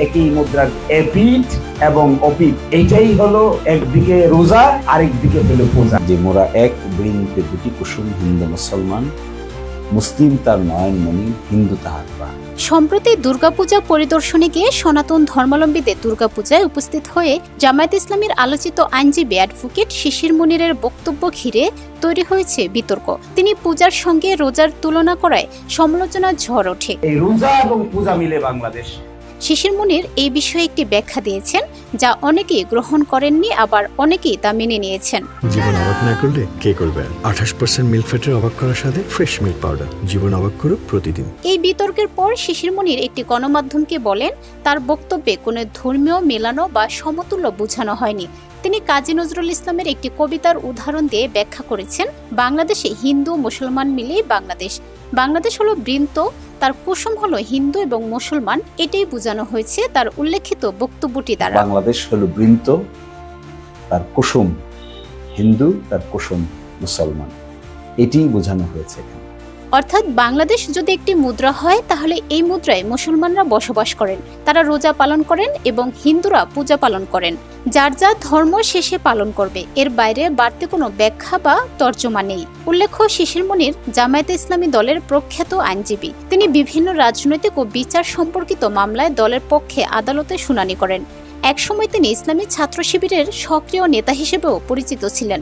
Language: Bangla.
একই মুদ্রার এপিঠ এবং অপিঠ, এইটাই হলো একদিকে রোজা আরেকদিকে হলো পূজা। যে মোরা এক বৃন্তে দুটি কুসুম, হিন্দু মুসলমান, মুসলিম তার নয়নমণি, হিন্দু তাহার প্রাণ। সম্প্রতি দুর্গাপূজা পরিদর্শনে গিয়ে সনাতন ধর্মাবলম্বীদের দুর্গাপূজায় উপস্থিত হয়ে জামায়াতে ইসলামীর আলোচিত আইনজীবী অ্যাডভোকেট শিশির মুনিরের বক্তব্য ঘিরে তৈরি হয়েছে বিতর্ক। তিনি পূজার সঙ্গে রোজার তুলনা করায় সমালোচনার ঝড় ওঠে। এই রোজা এবং পূজা মিলে বাংলাদেশ। শিশির মুনির এই বিষয়ে একটি ব্যাখ্যা দিয়েছেন, যা অনেকেই গ্রহণ করেননি, আবার অনেকেই তা মেনে নিয়েছেন। জীবন অবাক না করলে কে করবে? 28% মিল্ক ফ্যাটের অবাক করার সাথে ফ্রেশ মিল্ক পাউডার। জীবন অবাক করো প্রতিদিন। এই বিতর্কের পর শিশির মুনির একটি গণমাধ্যমকে বলেন, তার বক্তব্যে কোনো ধর্মীয় মেলানো বা সমতুল্য বোঝানো হয়নি। তিনি কাজী নজরুল ইসলামের একটি কবিতার উদাহরণ দিয়ে ব্যাখ্যা করেছেন, বাংলাদেশে হিন্দু মুসলমান মিলেই বাংলাদেশ। বাংলাদেশ হলো বৃন্ত, তার কুসুম হলো হিন্দু এবং মুসলমান, এটাই বোঝানো হয়েছে তার উল্লেখিত বক্তব্যটি দ্বারা। বাংলাদেশ হলো বৃন্ত, তার কুসুম হিন্দু, তার কুসুম মুসলমান, এটিই বোঝানো হয়েছে। অর্থাৎ বাংলাদেশ যদি একটি মুদ্রা হয়, তাহলে এই মুদ্রায় মুসলমানরা বসবাস করেন, তারা রোজা পালন করেন এবং হিন্দুরা পূজা পালন করেন। যার যা ধর্ম শেষে পালন করবে, এর বাইরে বাড়তি কোনো ব্যাখ্যা বা তর্জমা নেই। উল্লেখ্য, শিশির মুনির জামায়াতে ইসলামী দলের প্রখ্যাত আইনজীবী। তিনি বিভিন্ন রাজনৈতিক ও বিচার সম্পর্কিত মামলায় দলের পক্ষে আদালতে শুনানি করেন। একসময় তিনি ইসলামী ছাত্র শিবিরের সক্রিয় নেতা হিসেবেও পরিচিত ছিলেন।